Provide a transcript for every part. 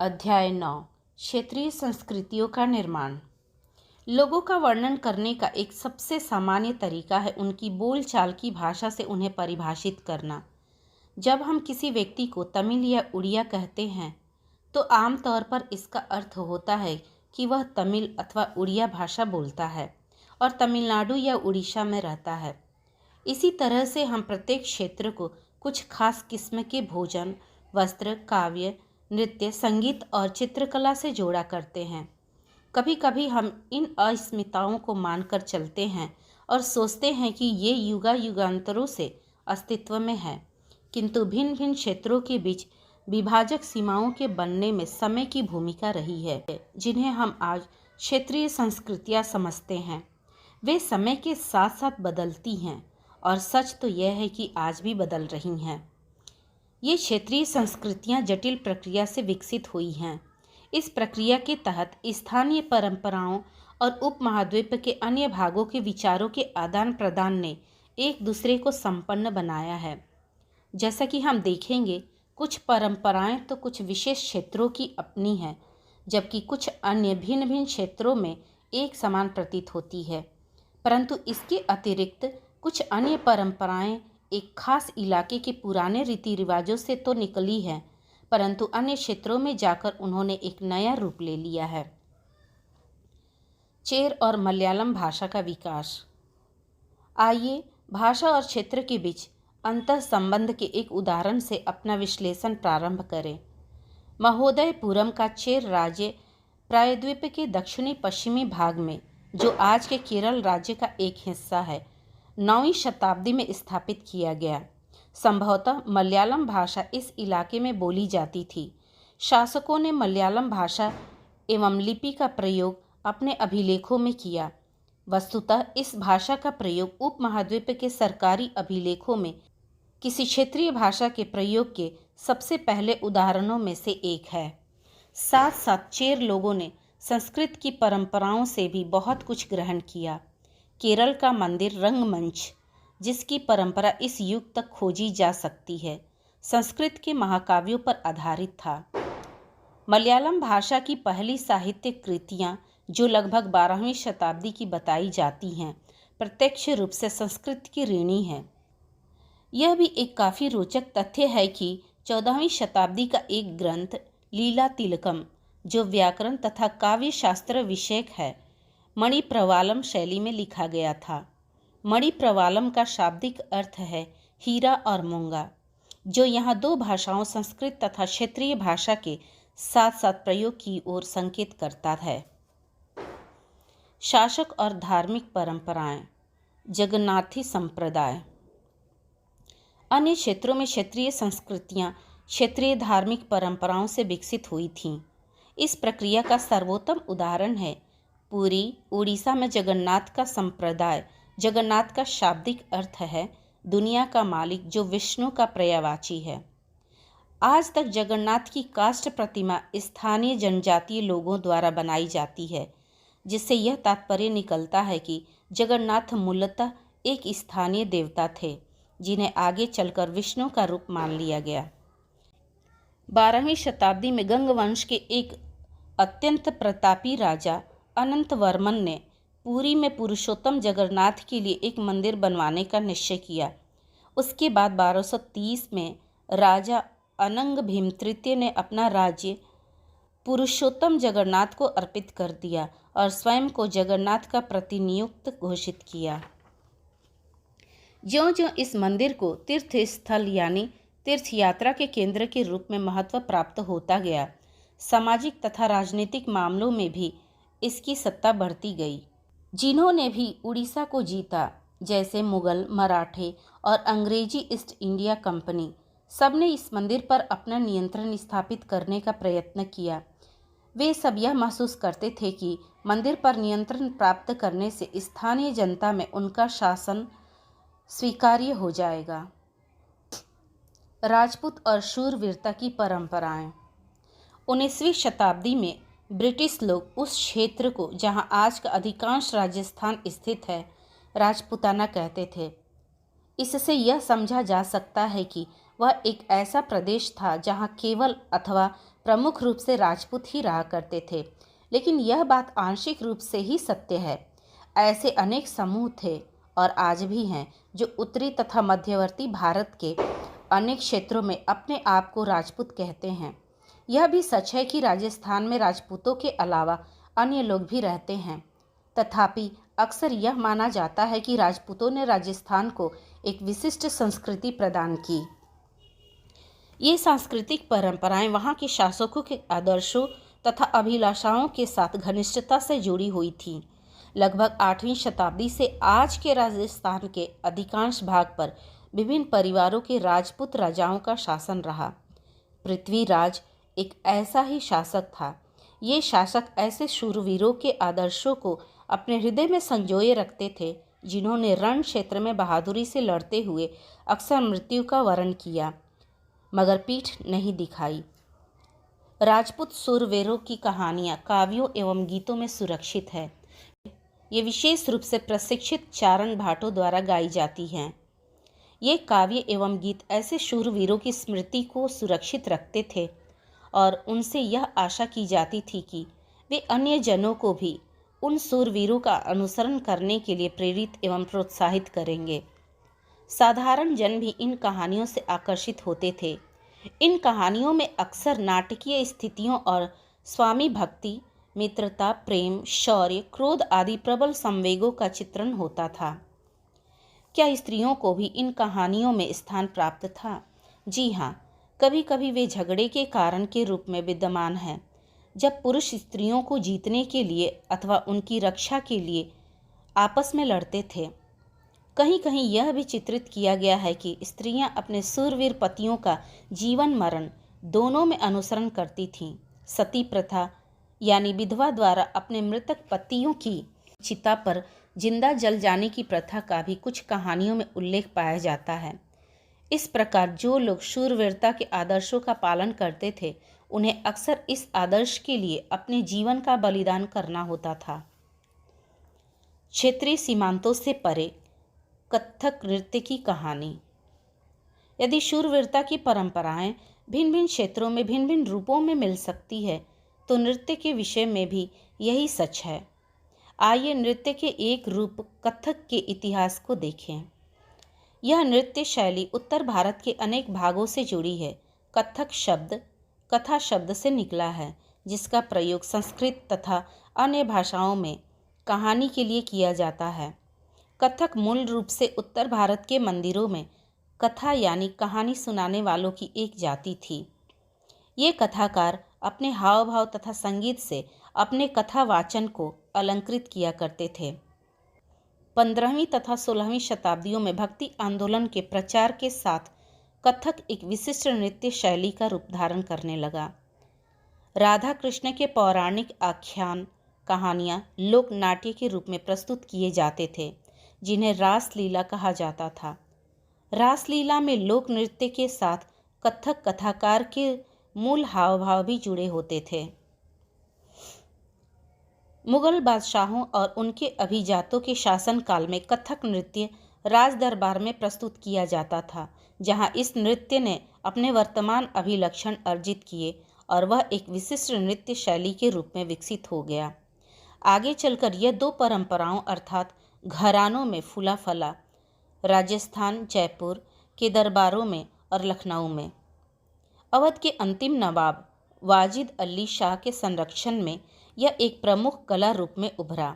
अध्याय 9 क्षेत्रीय संस्कृतियों का निर्माण। लोगों का वर्णन करने का एक सबसे सामान्य तरीका है उनकी बोलचाल की भाषा से उन्हें परिभाषित करना। जब हम किसी व्यक्ति को तमिल या उड़िया कहते हैं तो आमतौर पर इसका अर्थ होता है कि वह तमिल अथवा उड़िया भाषा बोलता है और तमिलनाडु या उड़ीसा में रहता है। इसी तरह से हम प्रत्येक क्षेत्र को कुछ खास किस्म के भोजन, वस्त्र, काव्य, नृत्य, संगीत और चित्रकला से जोड़ा करते हैं। कभी कभी हम इन अस्मिताओं को मानकर चलते हैं और सोचते हैं कि ये युगांतरों से अस्तित्व में है, किंतु भिन्न भिन्न क्षेत्रों के बीच विभाजक सीमाओं के बनने में समय की भूमिका रही है, जिन्हें हम आज क्षेत्रीय संस्कृतियां समझते हैं। वे समय के साथ साथ बदलती हैं और सच तो यह है कि आज भी बदल रही हैं। ये क्षेत्रीय संस्कृतियां जटिल प्रक्रिया से विकसित हुई हैं। इस प्रक्रिया के तहत स्थानीय परंपराओं और उपमहाद्वीप के अन्य भागों के विचारों के आदान प्रदान ने एक दूसरे को संपन्न बनाया है। जैसा कि हम देखेंगे, कुछ परंपराएं तो कुछ विशेष क्षेत्रों की अपनी हैं, जबकि कुछ अन्य भिन्न भिन्न क्षेत्रों में एक समान प्रतीत होती है। परंतु इसके अतिरिक्त कुछ अन्य परंपराएं एक खास इलाके के पुराने रीति रिवाजों से तो निकली है, परंतु अन्य क्षेत्रों में जाकर उन्होंने एक नया रूप ले लिया है। चेर और मलयालम भाषा का विकास। आइए भाषा और क्षेत्र के बीच अंतर संबंध के एक उदाहरण से अपना विश्लेषण प्रारंभ करें। महोदयपुरम का चेर राज्य प्रायद्वीप के दक्षिणी पश्चिमी भाग में, जो आज के केरल राज्य का एक हिस्सा है, 9वीं शताब्दी में स्थापित किया गया। संभवतः मलयालम भाषा इस इलाके में बोली जाती थी। शासकों ने मलयालम भाषा एवं लिपि का प्रयोग अपने अभिलेखों में किया। वस्तुतः इस भाषा का प्रयोग उपमहाद्वीप के सरकारी अभिलेखों में किसी क्षेत्रीय भाषा के प्रयोग के सबसे पहले उदाहरणों में से एक है। साथ साथ चेर लोगों ने संस्कृत की परंपराओं से भी बहुत कुछ ग्रहण किया। केरल का मंदिर रंगमंच, जिसकी परंपरा इस युग तक खोजी जा सकती है, संस्कृत के महाकाव्यों पर आधारित था। मलयालम भाषा की पहली साहित्यिक कृतियाँ, जो लगभग 12वीं शताब्दी की बताई जाती हैं, प्रत्यक्ष रूप से संस्कृत की ऋणी हैं। यह भी एक काफ़ी रोचक तथ्य है कि 14वीं शताब्दी का एक ग्रंथ लीला तिलकम, जो व्याकरण तथा काव्य शास्त्र विषयक है, मणिप्रवालम शैली में लिखा गया था। मणिप्रवालम का शाब्दिक अर्थ है हीरा और मूंगा, जो यहाँ दो भाषाओं संस्कृत तथा क्षेत्रीय भाषा के साथ साथ प्रयोग की ओर संकेत करता है। शासक और धार्मिक परंपराएं। जगन्नाथी संप्रदाय। अन्य क्षेत्रों में क्षेत्रीय संस्कृतियां क्षेत्रीय धार्मिक परंपराओं से विकसित हुई थीं। इस प्रक्रिया का सर्वोत्तम उदाहरण है पुरी, उड़ीसा में जगन्नाथ का संप्रदाय। जगन्नाथ का शाब्दिक अर्थ है दुनिया का मालिक, जो विष्णु का पर्यायवाची है। आज तक जगन्नाथ की काष्ठ प्रतिमा स्थानीय जनजातीय लोगों द्वारा बनाई जाती है, जिससे यह तात्पर्य निकलता है कि जगन्नाथ मूलतः एक स्थानीय देवता थे, जिन्हें आगे चलकर विष्णु का रूप मान लिया गया। 12वीं शताब्दी में गंग वंश के एक अत्यंत प्रतापी राजा अनंत वर्मन ने पुरी में पुरुषोत्तम जगन्नाथ के लिए एक मंदिर बनवाने का निश्चय किया। उसके बाद 1230 में राजा अनंग भीम तृतीय ने अपना राज्य पुरुषोत्तम जगन्नाथ को अर्पित कर दिया और स्वयं को जगन्नाथ का प्रतिनियुक्त घोषित किया। ज्यों-ज्यों इस मंदिर को तीर्थ स्थल यानी तीर्थ यात्रा के केंद्र के रूप में महत्व प्राप्त होता गया, सामाजिक तथा राजनीतिक मामलों में भी इसकी सत्ता बढ़ती गई। जिन्होंने भी उड़ीसा को जीता, जैसे मुगल, मराठे और अंग्रेजी ईस्ट इंडिया कंपनी, सबने इस मंदिर पर अपना नियंत्रण स्थापित करने का प्रयत्न किया। वे सब यह महसूस करते थे कि मंदिर पर नियंत्रण प्राप्त करने से स्थानीय जनता में उनका शासन स्वीकार्य हो जाएगा। राजपूत और शूरवीरता की परंपराएं। 19वीं शताब्दी में ब्रिटिश लोग उस क्षेत्र को, जहां आज का अधिकांश राजस्थान स्थित है, राजपूताना कहते थे। इससे यह समझा जा सकता है कि वह एक ऐसा प्रदेश था जहां केवल अथवा प्रमुख रूप से राजपूत ही रहा करते थे, लेकिन यह बात आंशिक रूप से ही सत्य है। ऐसे अनेक समूह थे और आज भी हैं जो उत्तरी तथा मध्यवर्ती भारत के अनेक क्षेत्रों में अपने आप को राजपूत कहते हैं। यह भी सच है कि राजस्थान में राजपूतों के अलावा अन्य लोग भी रहते हैं, तथापि अक्सर यह माना जाता है कि राजपूतों ने राजस्थान को एक विशिष्ट संस्कृति प्रदान की। ये सांस्कृतिक परंपराएं वहाँ के शासकों के आदर्शों तथा अभिलाषाओं के साथ घनिष्ठता से जुड़ी हुई थीं। लगभग 8वीं शताब्दी से आज के राजस्थान के अधिकांश भाग पर विभिन्न परिवारों के राजपूत राजाओं का शासन रहा। पृथ्वीराज एक ऐसा ही शासक था। ये शासक ऐसे शूरवीरों के आदर्शों को अपने हृदय में संजोए रखते थे जिन्होंने रण क्षेत्र में बहादुरी से लड़ते हुए अक्सर मृत्यु का वरण किया मगर पीठ नहीं दिखाई। राजपूत शूरवीरों की कहानियाँ काव्यों एवं गीतों में सुरक्षित है। ये विशेष रूप से प्रशिक्षित चारण भाटों द्वारा गाई जाती हैं। ये काव्य एवं गीत ऐसे शूरवीरों की स्मृति को सुरक्षित रखते थे और उनसे यह आशा की जाती थी कि वे अन्य जनों को भी उन शूरवीरों का अनुसरण करने के लिए प्रेरित एवं प्रोत्साहित करेंगे। साधारण जन भी इन कहानियों से आकर्षित होते थे। इन कहानियों में अक्सर नाटकीय स्थितियों और स्वामी भक्ति, मित्रता, प्रेम, शौर्य, क्रोध आदि प्रबल संवेगों का चित्रण होता था। क्या स्त्रियों को भी इन कहानियों में स्थान प्राप्त था? जी हाँ, कभी कभी वे झगड़े के कारण के रूप में विद्यमान हैं, जब पुरुष स्त्रियों को जीतने के लिए अथवा उनकी रक्षा के लिए आपस में लड़ते थे। कहीं कहीं यह भी चित्रित किया गया है कि स्त्रियां अपने शूरवीर पतियों का जीवन मरण दोनों में अनुसरण करती थीं। सती प्रथा यानी विधवा द्वारा अपने मृतक पतियों की चिता पर जिंदा जल जाने की प्रथा का भी कुछ कहानियों में उल्लेख पाया जाता है। इस प्रकार जो लोग शूरवीरता के आदर्शों का पालन करते थे, उन्हें अक्सर इस आदर्श के लिए अपने जीवन का बलिदान करना होता था। क्षेत्रीय सीमांतों से परे कथक नृत्य की कहानी। यदि शूरवीरता की परंपराएं भिन्न भिन्न क्षेत्रों में भिन्न भिन्न रूपों में मिल सकती है, तो नृत्य के विषय में भी यही सच है। आइए नृत्य के एक रूप कथक के इतिहास को देखें। यह नृत्य शैली उत्तर भारत के अनेक भागों से जुड़ी है। कथक शब्द कथा शब्द से निकला है, जिसका प्रयोग संस्कृत तथा अन्य भाषाओं में कहानी के लिए किया जाता है। कथक मूल रूप से उत्तर भारत के मंदिरों में कथा यानी कहानी सुनाने वालों की एक जाति थी। ये कथाकार अपने हाव भाव तथा संगीत से अपने कथा वाचन को अलंकृत किया करते थे। 15वीं तथा 16वीं शताब्दियों में भक्ति आंदोलन के प्रचार के साथ कथक एक विशिष्ट नृत्य शैली का रूप धारण करने लगा। राधा कृष्ण के पौराणिक आख्यान कहानियाँ लोक नाट्य के रूप में प्रस्तुत किए जाते थे, जिन्हें रासलीला कहा जाता था। रासलीला में लोक नृत्य के साथ कथक कथाकार के मूल हाव भाव भी जुड़े होते थे। मुगल बादशाहों और उनके अभिजातों के शासनकाल में कथक नृत्य राज दरबार में प्रस्तुत किया जाता था, जहां इस नृत्य ने अपने वर्तमान अभिलक्षण अर्जित किए और वह एक विशिष्ट नृत्य शैली के रूप में विकसित हो गया। आगे चलकर यह दो परंपराओं अर्थात घरानों में फूला फला। राजस्थान जयपुर के दरबारों में और लखनऊ में। अवध के अंतिम नवाब वाजिद अली शाह के संरक्षण में यह एक प्रमुख कला रूप में उभरा।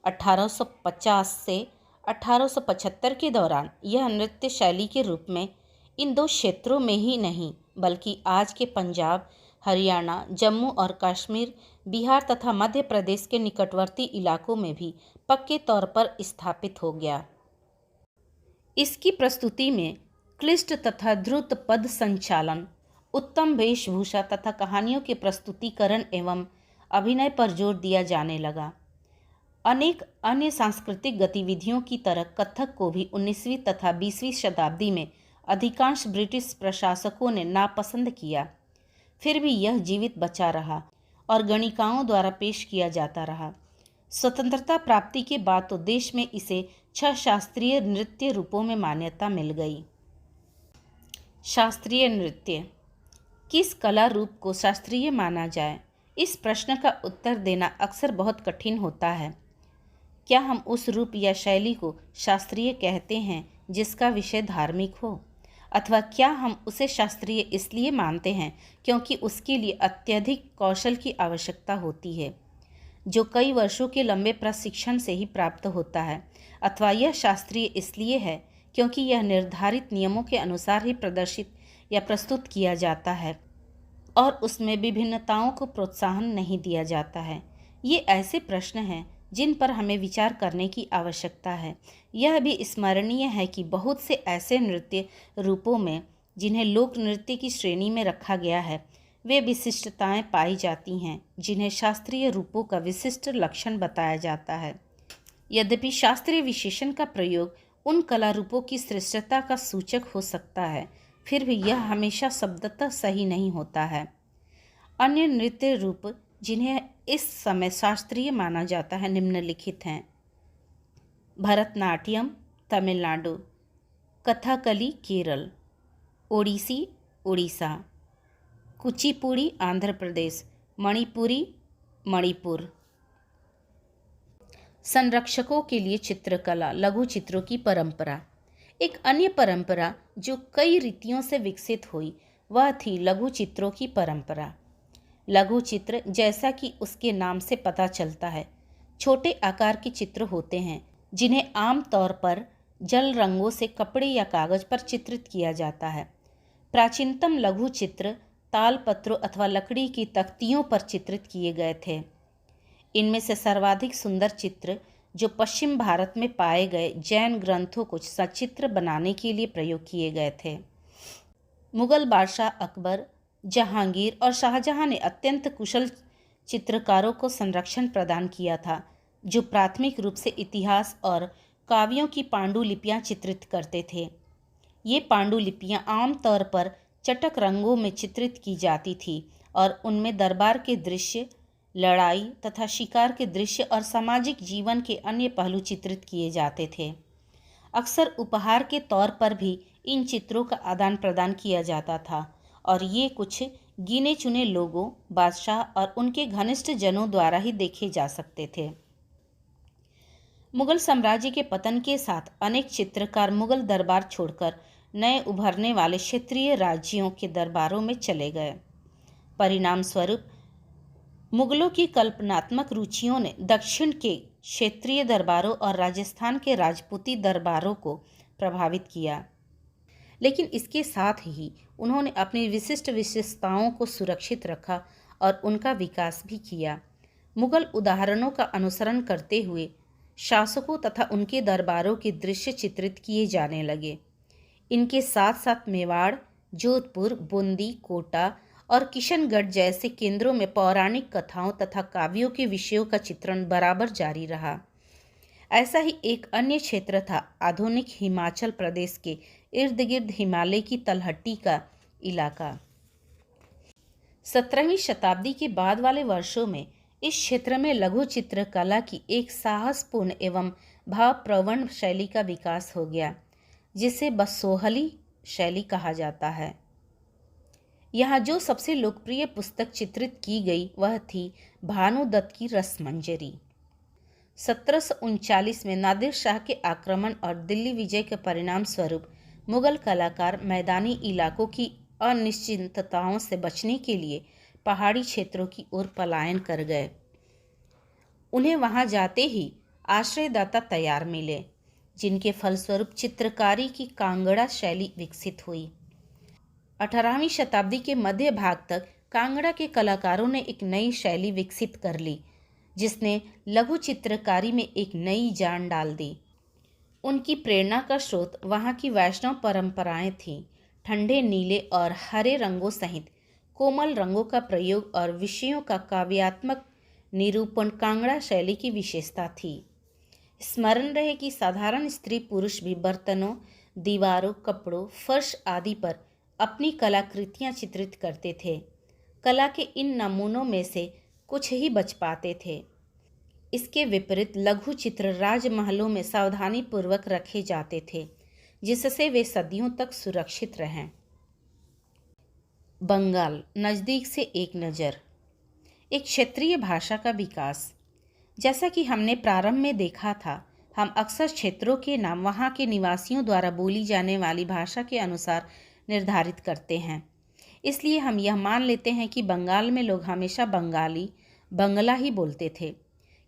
1850 से 1875 के दौरान यह नृत्य शैली के रूप में इन दो क्षेत्रों में ही नहीं बल्कि आज के पंजाब, हरियाणा, जम्मू और कश्मीर, बिहार तथा मध्य प्रदेश के निकटवर्ती इलाकों में भी पक्के तौर पर स्थापित हो गया। इसकी प्रस्तुति में क्लिष्ट तथा द्रुत पद संचालन, उत्तम वेशभूषा तथा कहानियों के प्रस्तुतिकरण एवं अभिनय पर जोर दिया जाने लगा। अनेक अन्य सांस्कृतिक गतिविधियों की तरह कथक को भी 19वीं तथा 20वीं शताब्दी में अधिकांश ब्रिटिश प्रशासकों ने नापसंद किया। फिर भी यह जीवित बचा रहा और गणिकाओं द्वारा पेश किया जाता रहा। स्वतंत्रता प्राप्ति के बाद तो देश में इसे 6 शास्त्रीय नृत्य रूपों में मान्यता मिल गई। शास्त्रीय नृत्य किस कला रूप को शास्त्रीय माना जाए? इस प्रश्न का उत्तर देना अक्सर बहुत कठिन होता है। क्या हम उस रूप या शैली को शास्त्रीय कहते हैं जिसका विषय धार्मिक हो, अथवा क्या हम उसे शास्त्रीय इसलिए मानते हैं क्योंकि उसके लिए अत्यधिक कौशल की आवश्यकता होती है, जो कई वर्षों के लंबे प्रशिक्षण से ही प्राप्त होता है, अथवा यह शास्त्रीय इसलिए है क्योंकि यह निर्धारित नियमों के अनुसार ही प्रदर्शित या प्रस्तुत किया जाता है और उसमें विभिन्नताओं को प्रोत्साहन नहीं दिया जाता है। ये ऐसे प्रश्न हैं जिन पर हमें विचार करने की आवश्यकता है। यह भी स्मरणीय है कि बहुत से ऐसे नृत्य रूपों में जिन्हें लोक नृत्य की श्रेणी में रखा गया है, वे विशिष्टताएं पाई जाती हैं जिन्हें शास्त्रीय रूपों का विशिष्ट लक्षण बताया जाता है। यद्यपि शास्त्रीय विशेषण का प्रयोग उन कला रूपों की श्रेष्ठता का सूचक हो सकता है, फिर भी यह हमेशा शब्दतः सही नहीं होता है। अन्य नृत्य रूप जिन्हें इस समय शास्त्रीय माना जाता है निम्नलिखित हैं: भरतनाट्यम तमिलनाडु, कथकली केरल, ओडिसी उड़ीसा, कुचिपुड़ी आंध्र प्रदेश, मणिपुरी मणिपुर। संरक्षकों के लिए चित्रकला, लघु चित्रों की परंपरा। एक अन्य परंपरा जो कई रीतियों से विकसित हुई वह थी लघु चित्रों की परंपरा। लघु चित्र, जैसा कि उसके नाम से पता चलता है, छोटे आकार के चित्र होते हैं जिन्हें आम तौर पर जल रंगों से कपड़े या कागज पर चित्रित किया जाता है। प्राचीनतम लघु चित्र तालपत्रों अथवा लकड़ी की तख्तियों पर चित्रित किए गए थे। इनमें से सर्वाधिक सुंदर चित्र जो पश्चिम भारत में पाए गए जैन ग्रंथों को सचित्र बनाने के लिए प्रयोग किए गए थे। मुगल बादशाह अकबर, जहांगीर और शाहजहां ने अत्यंत कुशल चित्रकारों को संरक्षण प्रदान किया था, जो प्राथमिक रूप से इतिहास और काव्यों की पांडुलिपियां चित्रित करते थे। ये पांडुलिपियां आमतौर पर चटक रंगों में चित्रित की जाती थी और उनमें दरबार के दृश्य, लड़ाई तथा शिकार के दृश्य और सामाजिक जीवन के अन्य पहलू चित्रित किए जाते थे। अक्सर उपहार के तौर पर भी इन चित्रों का आदान प्रदान किया जाता था और ये कुछ गिने चुने लोगों, बादशाह और उनके घनिष्ठ जनों द्वारा ही देखे जा सकते थे। मुगल साम्राज्य के पतन के साथ अनेक चित्रकार मुगल दरबार छोड़कर नए उभरने वाले क्षेत्रीय राज्यों के दरबारों में चले गए। परिणाम स्वरूप मुगलों की कल्पनात्मक रुचियों ने दक्षिण के क्षेत्रीय दरबारों और राजस्थान के राजपूती दरबारों को प्रभावित किया, लेकिन इसके साथ ही उन्होंने अपनी विशिष्ट विशेषताओं को सुरक्षित रखा और उनका विकास भी किया। मुगल उदाहरणों का अनुसरण करते हुए शासकों तथा उनके दरबारों के दृश्य चित्रित किए जाने लगे। इनके साथ साथ मेवाड़, जोधपुर, बूंदी, कोटा और किशनगढ़ जैसे केंद्रों में पौराणिक कथाओं तथा काव्यों के विषयों का चित्रण बराबर जारी रहा। ऐसा ही एक अन्य क्षेत्र था आधुनिक हिमाचल प्रदेश के इर्द गिर्द हिमालय की तलहटी का इलाका। 17वीं शताब्दी के बाद वाले वर्षों में इस क्षेत्र में लघु चित्रकला की एक साहसपूर्ण एवं भावप्रवण शैली का विकास हो गया, जिसे बसोहली शैली कहा जाता है। यहाँ जो सबसे लोकप्रिय पुस्तक चित्रित की गई वह थी भानुदत्त की रसमंजरी। 1739 में नादिर शाह के आक्रमण और दिल्ली विजय के परिणाम स्वरूप मुगल कलाकार मैदानी इलाकों की अनिश्चितताओं से बचने के लिए पहाड़ी क्षेत्रों की ओर पलायन कर गए। उन्हें वहां जाते ही आश्रयदाता तैयार मिले, जिनके फलस्वरूप चित्रकारी की कांगड़ा शैली विकसित हुई। 18वीं शताब्दी के मध्य भाग तक कांगड़ा के कलाकारों ने एक नई शैली विकसित कर ली, जिसने लघु चित्रकारी में एक नई जान डाल दी। उनकी प्रेरणा का स्रोत वहाँ की वैष्णव परंपराएं थीं। ठंडे नीले और हरे रंगों सहित कोमल रंगों का प्रयोग और विषयों का काव्यात्मक निरूपण कांगड़ा शैली की विशेषता थी। स्मरण रहे कि साधारण स्त्री पुरुष भी बर्तनों, दीवारों, कपड़ों, फर्श आदि पर अपनी कलाकृतियां चित्रित करते थे। कला के इन नमूनों में से कुछ ही बच पाते थे। इसके विपरीत लघु चित्र राजमहलों में सावधानीपूर्वक रखे जाते थे, जिससे वे सदियों तक सुरक्षित रहें। बंगाल नज़दीक से एक नज़र। एक क्षेत्रीय भाषा का विकास। जैसा कि हमने प्रारंभ में देखा था, हम अक्सर क्षेत्रों के नाम वहाँ के निवासियों द्वारा बोली जाने वाली भाषा के अनुसार निर्धारित करते हैं। इसलिए हम यह मान लेते हैं कि बंगाल में लोग हमेशा बंगाली बंगला ही बोलते थे।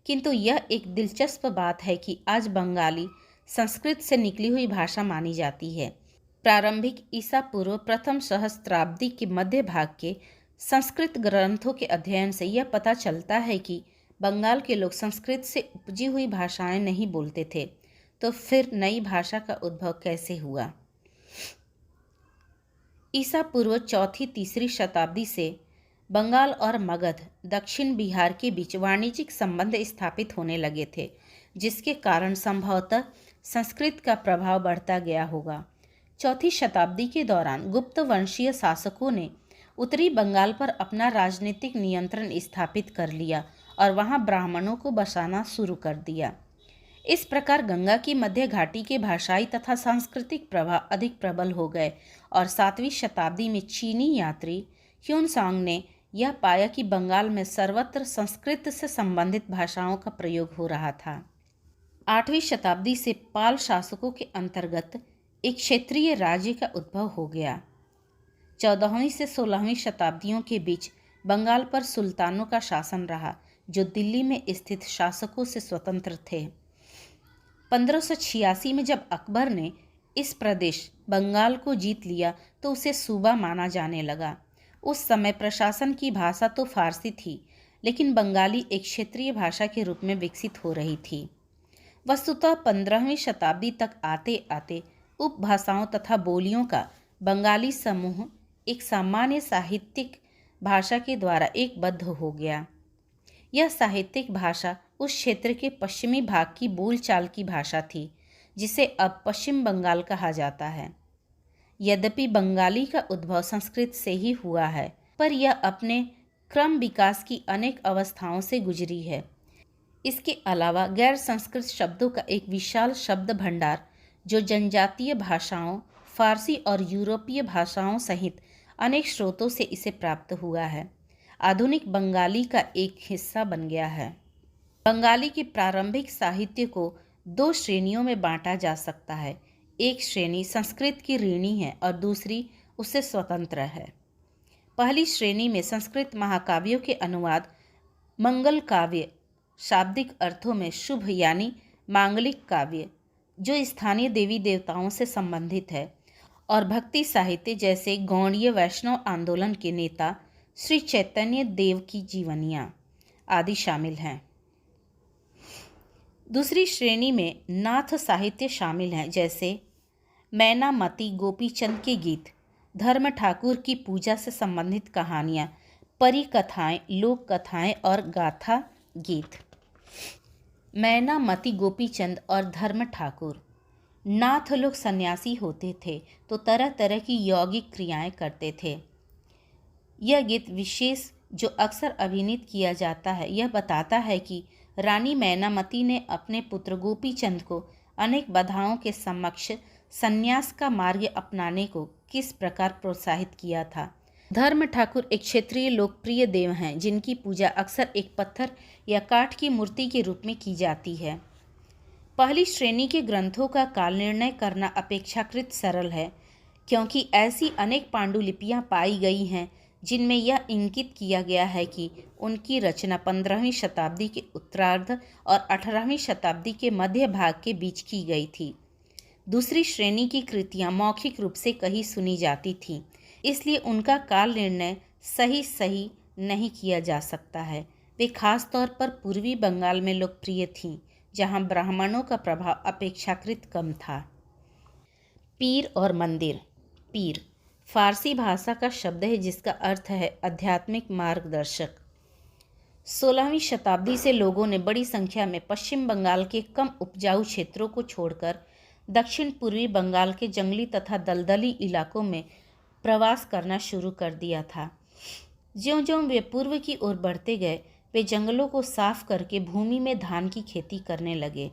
किंतु यह एक दिलचस्प बात है कि आज बंगाली संस्कृत से निकली हुई भाषा मानी जाती है। प्रारंभिक ईसा पूर्व प्रथम सहस्त्राब्दी के मध्य भाग के संस्कृत ग्रंथों के अध्ययन से यह पता चलता है कि बंगाल के लोग संस्कृत से उपजी हुई भाषाएं नहीं बोलते थे। तो फिर नई भाषा का उद्भव कैसे हुआ? ईसा पूर्व चौथी तीसरी शताब्दी से बंगाल और मगध दक्षिण बिहार के बीच वाणिज्यिक संबंध स्थापित होने लगे थे, जिसके कारण संभवतः संस्कृत का प्रभाव बढ़ता गया होगा। चौथी शताब्दी के दौरान गुप्त वंशीय शासकों ने उत्तरी बंगाल पर अपना राजनीतिक नियंत्रण स्थापित कर लिया और वहां ब्राह्मणों को बसाना शुरू कर दिया। इस प्रकार गंगा की मध्य घाटी के भाषाई तथा सांस्कृतिक प्रभाव अधिक प्रबल हो गए और 7वीं शताब्दी में चीनी यात्री ह्यूनसांग ने यह पाया कि बंगाल में सर्वत्र संस्कृत से संबंधित भाषाओं का प्रयोग हो रहा था। 8वीं शताब्दी से पाल शासकों के अंतर्गत एक क्षेत्रीय राज्य का उद्भव हो गया। 14वीं से 16वीं शताब्दियों के बीच बंगाल पर सुल्तानों का शासन रहा, जो दिल्ली में स्थित शासकों से स्वतंत्र थे। 1586 में जब अकबर ने इस प्रदेश बंगाल को जीत लिया तो उसे सूबा माना जाने लगा। उस समय प्रशासन की भाषा तो फारसी थी, लेकिन बंगाली एक क्षेत्रीय भाषा के रूप में विकसित हो रही थी। वस्तुतः 15वीं शताब्दी तक आते आते उपभाषाओं तथा बोलियों का बंगाली समूह एक सामान्य साहित्यिक भाषा के द्वारा एकबद्ध हो गया। यह साहित्यिक भाषा उस क्षेत्र के पश्चिमी भाग की बोलचाल की भाषा थी, जिसे अब पश्चिम बंगाल कहा जाता है। यद्यपि बंगाली का उद्भव संस्कृत से ही हुआ है, पर यह अपने क्रम विकास की अनेक अवस्थाओं से गुजरी है। इसके अलावा गैर संस्कृत शब्दों का एक विशाल शब्द भंडार, जो जनजातीय भाषाओं, फारसी और यूरोपीय भाषाओं सहित अनेक स्रोतों से इसे प्राप्त हुआ है, आधुनिक बंगाली का एक हिस्सा बन गया है। बंगाली के प्रारंभिक साहित्य को 2 श्रेणियों में बांटा जा सकता है। एक श्रेणी संस्कृत की ऋणी है और दूसरी उससे स्वतंत्र है। पहली श्रेणी में संस्कृत महाकाव्यों के अनुवाद, मंगल काव्य शाब्दिक अर्थों में शुभ यानी मांगलिक काव्य, जो स्थानीय देवी देवताओं से संबंधित है, और भक्ति साहित्य जैसे गौड़ीय वैष्णव आंदोलन के नेता श्री चैतन्य देव की जीवनियाँ आदि शामिल हैं। दूसरी श्रेणी में नाथ साहित्य शामिल हैं, जैसे मैनामती गोपीचंद के गीत, धर्म ठाकुर की पूजा से संबंधित कहानियाँ, परी कथाएँ, लोक कथाएँ और गाथा गीत। मैनामती गोपीचंद और धर्म ठाकुर। नाथ लोग सन्यासी होते थे तो तरह तरह की यौगिक क्रियाएं करते थे। यह गीत विशेष जो अक्सर अभिनीत किया जाता है, यह बताता है कि रानी मैनामती ने अपने पुत्र गोपीचंद को अनेक बाधाओं के समक्ष संन्यास का मार्ग अपनाने को किस प्रकार प्रोत्साहित किया था। धर्म ठाकुर एक क्षेत्रीय लोकप्रिय देव हैं, जिनकी पूजा अक्सर एक पत्थर या काठ की मूर्ति के रूप में की जाती है। पहली श्रेणी के ग्रंथों का काल निर्णय करना अपेक्षाकृत सरल है, क्योंकि ऐसी अनेक पांडुलिपियां पाई गई हैं जिनमें यह इंगित किया गया है कि उनकी रचना 15वीं शताब्दी के उत्तरार्ध और 18वीं शताब्दी के मध्य भाग के बीच की गई थी। दूसरी श्रेणी की कृतियां मौखिक रूप से कही सुनी जाती थीं, इसलिए उनका काल निर्णय सही नहीं किया जा सकता है। वे खास तौर पर पूर्वी बंगाल में लोकप्रिय थीं, जहां ब्राह्मणों का प्रभाव अपेक्षाकृत कम था। पीर और मंदिर। पीर फारसी भाषा का शब्द है जिसका अर्थ है आध्यात्मिक मार्गदर्शक। 16वीं शताब्दी से लोगों ने बड़ी संख्या में पश्चिम बंगाल के कम उपजाऊ क्षेत्रों को छोड़कर दक्षिण पूर्वी बंगाल के जंगली तथा दलदली इलाकों में प्रवास करना शुरू कर दिया था। ज्यों-ज्यों वे पूर्व की ओर बढ़ते गए, वे जंगलों को साफ करके भूमि में धान की खेती करने लगे।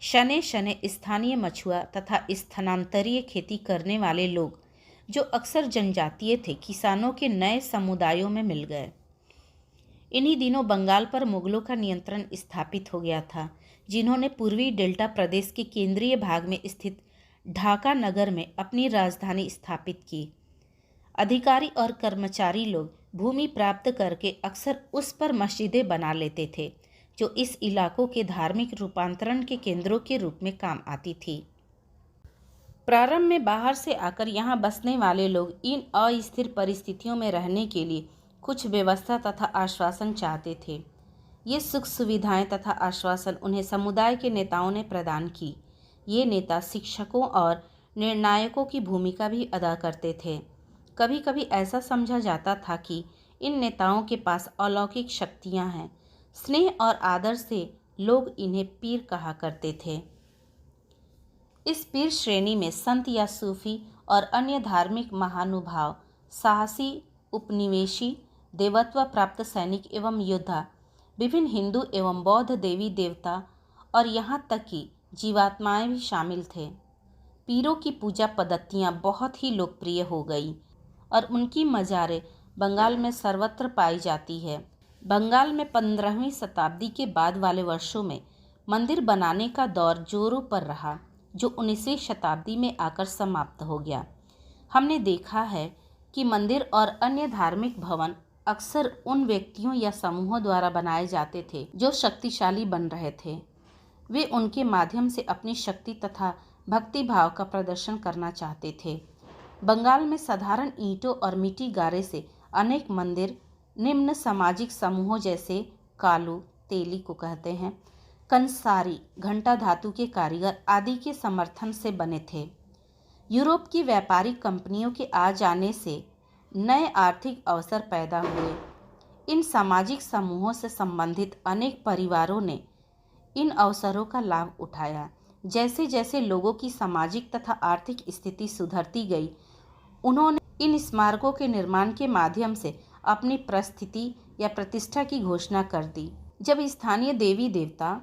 शने शने स्थानीय मछुआ तथा स्थानांतरीय खेती करने वाले लोग जो अक्सर जनजातीय थे, किसानों के नए समुदायों में मिल गए। इन्हीं दिनों बंगाल पर मुगलों का नियंत्रण स्थापित हो गया था, जिन्होंने पूर्वी डेल्टा प्रदेश के केंद्रीय भाग में स्थित ढाका नगर में अपनी राजधानी स्थापित की। अधिकारी और कर्मचारी लोग भूमि प्राप्त करके अक्सर उस पर मस्जिदें बना लेते थे, जो इस इलाकों के धार्मिक रूपांतरण के केंद्रों के रूप में काम आती थी। प्रारंभ में बाहर से आकर यहाँ बसने वाले लोग इन अस्थिर परिस्थितियों में रहने के लिए कुछ व्यवस्था तथा आश्वासन चाहते थे। ये सुख सुविधाएं तथा आश्वासन उन्हें समुदाय के नेताओं ने प्रदान की। ये नेता शिक्षकों और निर्णायकों की भूमिका भी अदा करते थे। कभी कभी ऐसा समझा जाता था कि इन नेताओं के पास अलौकिक शक्तियां हैं। स्नेह और आदर से लोग इन्हें पीर कहा करते थे। इस पीर श्रेणी में संत या सूफी और अन्य धार्मिक महानुभाव, साहसी, उपनिवेशी, देवत्व प्राप्त सैनिक एवं योद्धा, विभिन्न हिंदू एवं बौद्ध देवी देवता और यहाँ तक कि जीवात्माएं भी शामिल थे। पीरों की पूजा पद्धतियाँ बहुत ही लोकप्रिय हो गई और उनकी मज़ारें बंगाल में सर्वत्र पाई जाती है। बंगाल में 15वीं शताब्दी के बाद वाले वर्षों में मंदिर बनाने का दौर जोरों पर रहा, जो 19वीं शताब्दी में आकर समाप्त हो गया। हमने देखा है कि मंदिर और अन्य धार्मिक भवन अक्सर उन व्यक्तियों या समूहों द्वारा बनाए जाते थे जो शक्तिशाली बन रहे थे। वे उनके माध्यम से अपनी शक्ति तथा भक्ति भाव का प्रदर्शन करना चाहते थे। बंगाल में साधारण ईंटों और मिट्टी गारे से अनेक मंदिर निम्न सामाजिक समूहों जैसे कालू, तेली को कहते हैं, कंसारी, घंटा धातु के कारीगर आदि के समर्थन से बने थे। यूरोप की व्यापारिक कंपनियों के आ जाने से नए आर्थिक अवसर पैदा हुए। इन सामाजिक समूहों से संबंधित अनेक परिवारों ने इन अवसरों का लाभ उठाया। जैसे जैसे लोगों की सामाजिक तथा आर्थिक स्थिति सुधरती गई, उन्होंने इन स्मारकों के निर्माण के माध्यम से अपनी प्रस्थिति या प्रतिष्ठा की घोषणा कर दी। जब स्थानीय देवी देवता,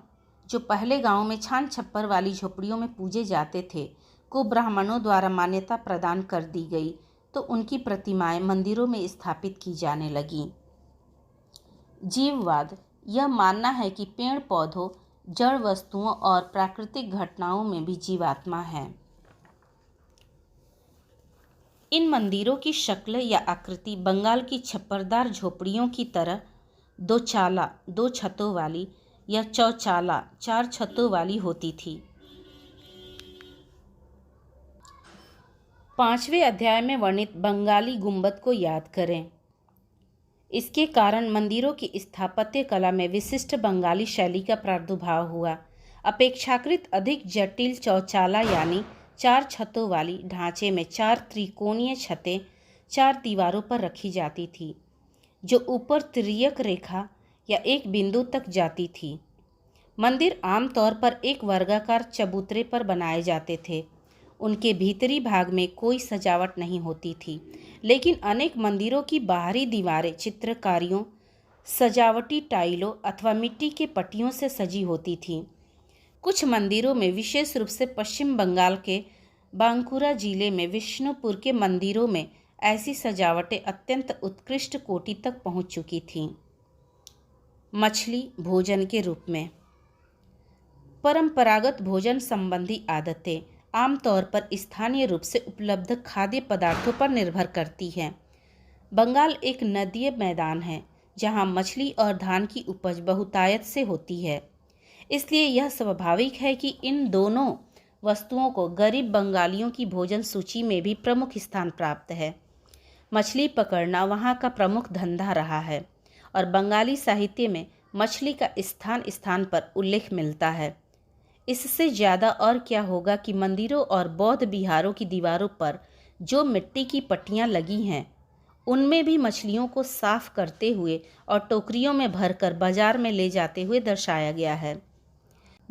जो पहले गांव में छान छप्पर वाली झोपड़ियों में पूजे जाते थे, को ब्राह्मणों द्वारा मान्यता प्रदान कर दी गई, तो उनकी प्रतिमाएं मंदिरों में स्थापित की जाने लगीं। जीववाद यह मानना है कि पेड़ पौधों, जड़ वस्तुओं और प्राकृतिक घटनाओं में भी जीवात्मा है। इन मंदिरों की शक्ल या आकृति बंगाल की छप्परदार झोपड़ियों की तरह दो चाला, 2 छतों वाली, या चौचाला, 4 छतों वाली होती थी। 5वें अध्याय में वर्णित बंगाली गुंबद को याद करें। इसके कारण मंदिरों की स्थापत्य कला में विशिष्ट बंगाली शैली का प्रादुर्भाव हुआ। अपेक्षाकृत अधिक जटिल चौचाला यानी 4 छतों वाली ढांचे में 4 त्रिकोणीय छतें 4 दीवारों पर रखी जाती थी, जो ऊपर तिर्यक रेखा या एक बिंदु तक जाती थी। मंदिर आमतौर पर एक वर्गाकार चबूतरे पर बनाए जाते थे। उनके भीतरी भाग में कोई सजावट नहीं होती थी, लेकिन अनेक मंदिरों की बाहरी दीवारें चित्रकारियों, सजावटी टाइलों अथवा मिट्टी के पट्टियों से सजी होती थीं। कुछ मंदिरों में, विशेष रूप से पश्चिम बंगाल के बांकुरा जिले में विष्णुपुर के मंदिरों में, ऐसी सजावटें अत्यंत उत्कृष्ट कोटि तक पहुंच चुकी थीं। मछली भोजन के रूप में। परंपरागत भोजन संबंधी आदतें आमतौर पर स्थानीय रूप से उपलब्ध खाद्य पदार्थों पर निर्भर करती हैं। बंगाल एक नदीय मैदान है जहां मछली और धान की उपज बहुतायत से होती है, इसलिए यह स्वाभाविक है कि इन दोनों वस्तुओं को गरीब बंगालियों की भोजन सूची में भी प्रमुख स्थान प्राप्त है। मछली पकड़ना वहां का प्रमुख धंधा रहा है और बंगाली साहित्य में मछली का स्थान स्थान पर उल्लेख मिलता है। इससे ज़्यादा और क्या होगा कि मंदिरों और बौद्ध विहारों की दीवारों पर जो मिट्टी की पट्टियाँ लगी हैं, उनमें भी मछलियों को साफ करते हुए और टोकरियों में भरकर बाजार में ले जाते हुए दर्शाया गया है।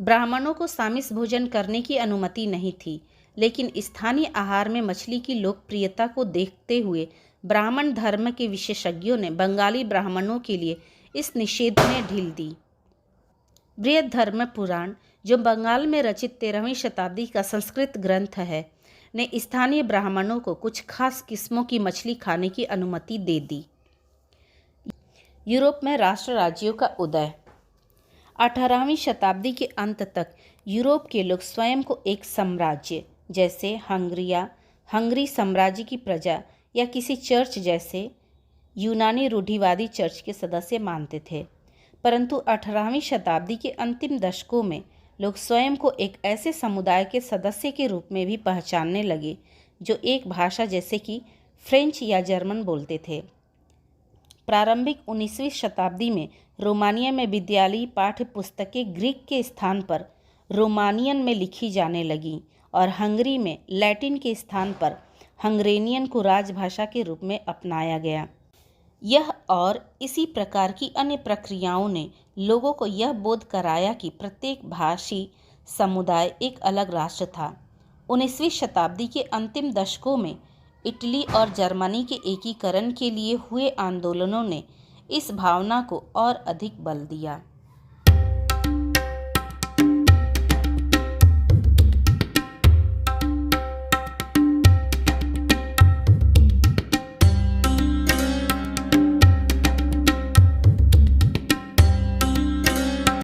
ब्राह्मणों को सामिस भोजन करने की अनुमति नहीं थी, लेकिन स्थानीय आहार में मछली की लोकप्रियता को देखते हुए ब्राह्मण धर्म के विशेषज्ञों ने बंगाली ब्राह्मणों के लिए इस निषेध में ढील दी। बृहद धर्म पुराण, जो बंगाल में रचित 13वीं शताब्दी का संस्कृत ग्रंथ है, ने स्थानीय ब्राह्मणों को कुछ खास किस्मों की मछली खाने की अनुमति दे दी। यूरोप में राष्ट्र राज्यों का उदय। 18वीं शताब्दी के अंत तक यूरोप के लोग स्वयं को एक साम्राज्य जैसे हंगरी साम्राज्य की प्रजा या किसी चर्च जैसे यूनानी रूढ़िवादी चर्च के सदस्य मानते थे। परंतु 18वीं शताब्दी के अंतिम दशकों में लोग स्वयं को एक ऐसे समुदाय के सदस्य के रूप में भी पहचानने लगे जो एक भाषा जैसे कि फ्रेंच या जर्मन बोलते थे। प्रारंभिक 19वीं शताब्दी में रोमानिया में विद्यालयी पाठ्य पुस्तकें ग्रीक के स्थान पर रोमानियन में लिखी जाने लगीं और हंगरी में लैटिन के स्थान पर हंगरेनियन को राजभाषा के रूप में अपनाया गया। यह और इसी प्रकार की अन्य प्रक्रियाओं ने लोगों को यह बोध कराया कि प्रत्येक भाषी समुदाय एक अलग राष्ट्र था। 19वीं शताब्दी के अंतिम दशकों में इटली और जर्मनी के एकीकरण के लिए हुए आंदोलनों ने इस भावना को और अधिक बल दिया।